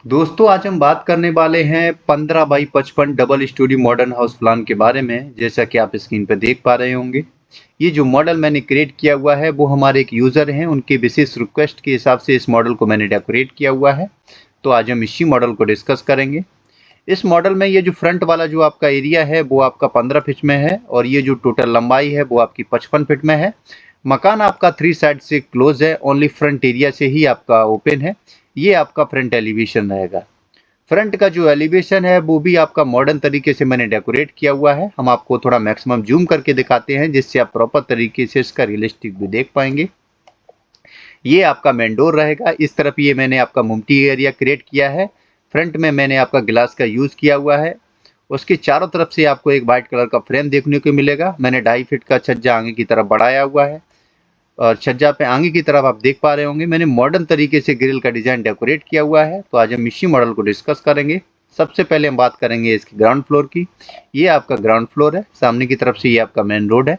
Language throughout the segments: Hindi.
दोस्तों आज हम बात करने वाले हैं 15 by 55 double storey modern house plan के बारे में। जैसा कि आप स्क्रीन पर देख पा रहे होंगे, ये जो मॉडल मैंने क्रिएट किया हुआ है वो हमारे एक यूज़र हैं, उनके विशेष रिक्वेस्ट के हिसाब से इस मॉडल को मैंने डेकोरेट किया हुआ है। तो आज हम इसी मॉडल को डिस्कस करेंगे। इस मॉडल में ये जो फ्रंट वाला जो आपका एरिया है वो आपका 15 फीट में है और ये जो टोटल लंबाई है वो आपकी 55 फीट में है। मकान आपका 3 साइड से क्लोज है, ओनली फ्रंट एरिया से ही आपका ओपन है। ये आपका फ्रंट एलिवेशन रहेगा। फ्रंट का जो एलिवेशन है वो भी आपका मॉडर्न तरीके से मैंने डेकोरेट किया हुआ है। हम आपको थोड़ा मैक्सिमम जूम करके दिखाते हैं जिससे आप प्रॉपर तरीके से इसका रियलिस्टिक भी देख पाएंगे। ये आपका मेन डोर रहेगा। इस तरफ ये मैंने आपका मुमटी एरिया क्रिएट किया है। फ्रंट में मैंने आपका ग्लास का यूज़ किया हुआ है। उसके चारों तरफ से आपको एक वाइट कलर का फ्रेम देखने को मिलेगा। मैंने 2.5 फीट का छज्जा आगे की तरफ बढ़ाया हुआ है और छज्जा पे आगे की तरफ आप देख पा रहे होंगे मैंने मॉडर्न तरीके से ग्रिल का डिज़ाइन डेकोरेट किया हुआ है। तो आज हम इसी मॉडल को डिस्कस करेंगे। सबसे पहले हम बात करेंगे इसकी ग्राउंड फ्लोर की। ये आपका ग्राउंड फ्लोर है, सामने की तरफ से ये आपका मेन रोड है।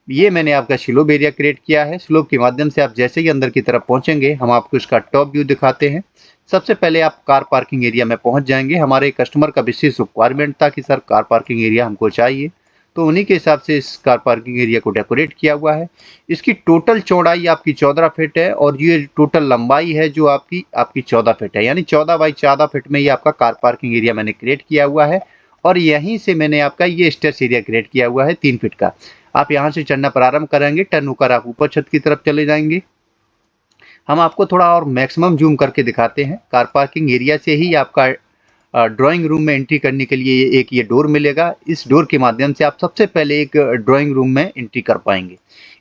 ये मैंने आपका स्लोप एरिया क्रिएट किया है। स्लोप के माध्यम से आप जैसे ही अंदर की तरफ पहुंचेंगे हम आपको इसका टॉप व्यू दिखाते हैं। सबसे पहले आप कार पार्किंग एरिया में पहुंच जाएंगे। हमारे कस्टमर का विशेष रिक्वायरमेंट था कि सर कार पार्किंग एरिया हमको चाहिए, तो उन्हीं के हिसाब से इस कार पार्किंग एरिया को डेकोरेट किया हुआ है। इसकी टोटल चौड़ाई आपकी 14 फीट है और ये टोटल लंबाई है जो आपकी 14 फीट है, यानी 14 बाई 14 फीट में ये आपका कार पार्किंग एरिया मैंने क्रिएट किया हुआ है। और यहीं से मैंने आपका ये स्टेयर्स एरिया क्रिएट किया हुआ है 3 फीट का। आप यहाँ से चढ़ना प्रारंभ करेंगे, टर्न होकर आप ऊपर छत की तरफ चले जाएंगे। हम आपको थोड़ा और मैक्सिमम जूम करके दिखाते हैं। कार पार्किंग एरिया से ही आपका ड्राइंग रूम में एंट्री करने के लिए एक ये डोर मिलेगा। इस डोर के माध्यम से आप सबसे पहले एक ड्राइंग रूम में एंट्री कर पाएंगे।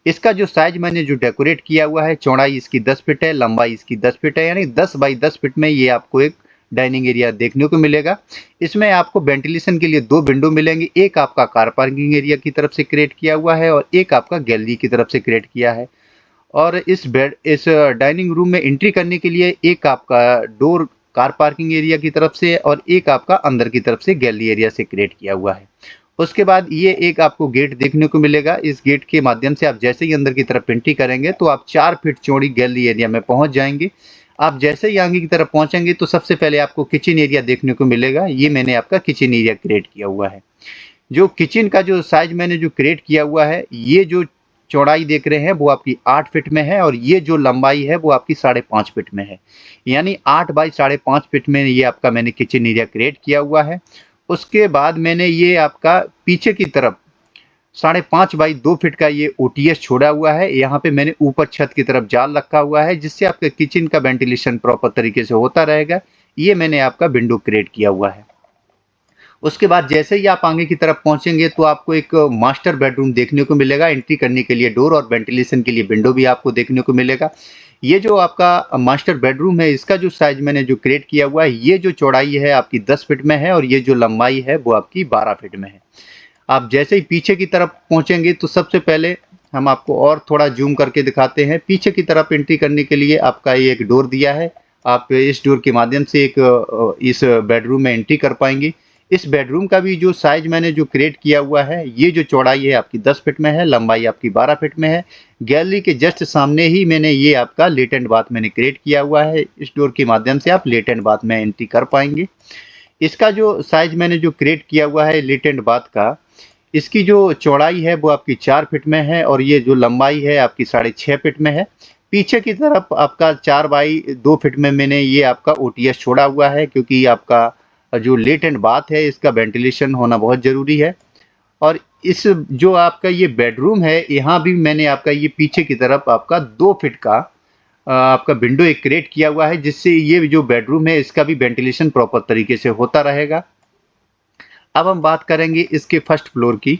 इसका जो साइज मैंने जो डेकोरेट किया हुआ है, चौड़ाई इसकी 10 फीट है, लंबाई इसकी 10 फीट है, यानी 10 बाई 10 फीट में ये आपको एक डाइनिंग एरिया देखने को मिलेगा। इसमें आपको वेंटिलेशन के लिए 2 विंडो मिलेंगे। एक आपका कार पार्किंग एरिया की तरफ से क्रिएट किया हुआ है और एक आपका गैलरी की तरफ से क्रिएट किया है। और इस डाइनिंग रूम में एंट्री करने के लिए एक आपका डोर कार पार्किंग एरिया की तरफ से और एक आपका अंदर की तरफ से गैलरी एरिया से क्रिएट किया हुआ है। उसके बाद ये एक आपको गेट देखने को मिलेगा। इस गेट के माध्यम से आप जैसे ही अंदर की तरफ एंट्री करेंगे तो आप 4 फीट चौड़ी गैलरी एरिया में पहुंच जाएंगे। आप जैसे ही आगे की तरफ पहुंचेंगे तो सबसे पहले आपको किचन एरिया देखने को मिलेगा। ये मैंने आपका किचन एरिया क्रिएट किया हुआ है। जो किचन का जो साइज मैंने जो क्रिएट किया हुआ है, ये जो चौड़ाई देख रहे हैं वो आपकी 8 फीट में है और ये जो लंबाई है वो आपकी 5.5 फीट में है, यानी 8 बाई 5.5 फीट में ये आपका मैंने किचन एरिया क्रिएट किया हुआ है। उसके बाद मैंने ये आपका पीछे की तरफ 5.5 बाई 2 फीट का ये ओटीएस छोड़ा हुआ है। यहाँ पे मैंने ऊपर छत की तरफ जाल रखा हुआ है जिससे आपके किचन का वेंटिलेशन प्रॉपर तरीके से होता रहेगा। ये मैंने आपका विंडो क्रिएट किया हुआ है। उसके बाद जैसे ही आप आगे की तरफ पहुंचेंगे तो आपको एक मास्टर बेडरूम देखने को मिलेगा। एंट्री करने के लिए डोर और वेंटिलेशन के लिए विंडो भी आपको देखने को मिलेगा। ये जो आपका मास्टर बेडरूम है, इसका जो साइज मैंने जो क्रिएट किया हुआ है, ये जो चौड़ाई है आपकी 10 फीट में है और ये जो लंबाई है वो आपकी 12 फीट में है। आप जैसे ही पीछे की तरफ पहुंचेंगे तो सबसे पहले हम आपको और थोड़ा जूम करके दिखाते हैं। पीछे की तरफ एंट्री करने के लिए आपका ये एक डोर दिया है। आप इस डोर के माध्यम से इस बेडरूम में एंट्री कर पाएंगे। इस बेडरूम का भी जो साइज मैंने जो क्रिएट किया हुआ है, ये जो चौड़ाई है आपकी 10 फीट में है, लंबाई आपकी 12 फीट में है। गैलरी के जस्ट सामने ही मैंने ये आपका लेटेंट बाथ मैंने क्रिएट किया हुआ है। इस डोर के माध्यम से आप लेटेंट बाथ में एंट्री कर पाएंगे। इसका जो साइज मैंने जो क्रिएट किया हुआ है लेटेंट बाथ का, इसकी जो चौड़ाई है वो आपकी 4 फीट में है और ये जो लंबाई है आपकी 6.5 फीट में है। पीछे की तरफ आपका 4 बाई 2 फीट में मैंने ये आपका ओटीएस छोड़ा हुआ है, क्योंकि आपका जो लेटेंट बाथ है इसका वेंटिलेशन होना बहुत ज़रूरी है। और इस जो आपका ये बेडरूम है, यहाँ भी मैंने आपका ये पीछे की तरफ आपका 2 फीट का आपका विंडो एक क्रिएट किया हुआ है, जिससे ये जो बेडरूम है इसका भी वेंटिलेशन प्रॉपर तरीके से होता रहेगा। अब हम बात करेंगे इसके फर्स्ट फ्लोर की।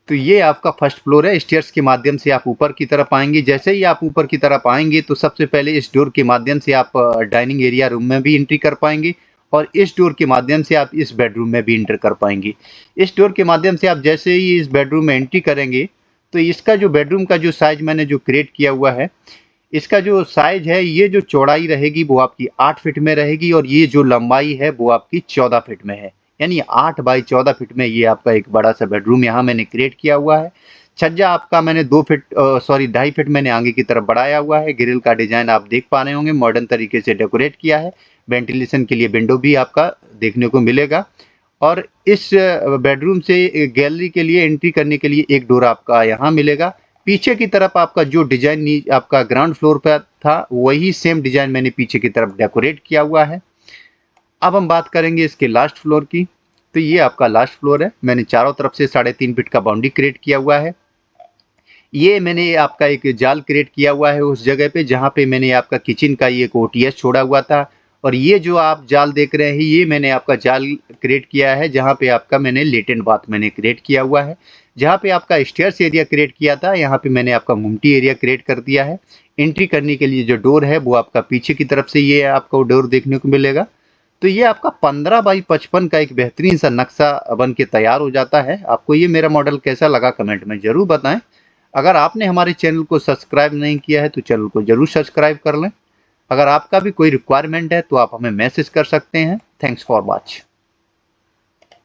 तो ये आपका फर्स्ट फ्लोर है। स्टेयर्स के माध्यम से आप ऊपर की तरफ आएंगे। जैसे ही आप ऊपर की तरफ आएंगे तो सबसे पहले इस डोर के माध्यम से आप डाइनिंग एरिया रूम में भी एंट्री कर पाएंगे और इस डोर के माध्यम से आप इस बेडरूम में भी एंटर कर पाएंगे। इस डोर के माध्यम से आप जैसे ही इस बेडरूम में एंट्री करेंगे तो इसका जो बेडरूम का जो साइज मैंने जो क्रिएट किया हुआ है, इसका जो साइज है, ये जो चौड़ाई रहेगी वो आपकी 8 फीट में रहेगी और ये जो लंबाई है वो आपकी 14 फीट में है, यानी 8 बाई 14 फीट में ये आपका एक बड़ा सा बेडरूम यहाँ मैंने क्रिएट किया हुआ है। छज्जा आपका मैंने 2.5 फीट मैंने आगे की तरफ बढ़ाया हुआ है। ग्रिल का डिजाइन आप देख पा रहे होंगे, मॉडर्न तरीके से डेकोरेट किया है। वेंटिलेशन के लिए विंडो भी आपका देखने को मिलेगा। और इस बेडरूम से गैलरी के लिए एंट्री करने के लिए एक डोर आपका यहाँ मिलेगा। पीछे की तरफ आपका जो डिजाइन आपका ग्राउंड फ्लोर पर था, वही सेम डिजाइन मैंने पीछे की तरफ डेकोरेट किया हुआ है। अब हम बात करेंगे इसके लास्ट फ्लोर की। तो ये आपका लास्ट फ्लोर है। मैंने चारों तरफ से 3.5 फीट का बाउंड्री क्रिएट किया हुआ है। ये मैंने आपका एक जाल क्रिएट किया हुआ है उस जगह पे जहाँ पे मैंने आपका किचन का ये ओटीएस छोड़ा हुआ था। और ये जो आप जाल देख रहे हैं, ये मैंने आपका जाल क्रिएट किया है जहाँ पे आपका मैंने लेटेंट बाथ मैंने क्रिएट किया हुआ है। जहाँ पे आपका स्टेयर्स एरिया क्रिएट किया था, यहाँ पे मैंने आपका घुमटी एरिया क्रिएट कर दिया है। एंट्री करने के लिए जो डोर है वो आपका पीछे की तरफ से ये आपको डोर देखने को मिलेगा। तो ये आपका 15 बाई 55 का एक बेहतरीन सा नक्शा बन के तैयार हो जाता है। आपको ये मेरा मॉडल कैसा लगा कमेंट में जरूर बताएं। अगर आपने हमारे चैनल को सब्सक्राइब नहीं किया है तो चैनल को जरूर सब्सक्राइब कर लें। अगर आपका भी कोई रिक्वायरमेंट है तो आप हमें मैसेज कर सकते हैं। Thanks for watch.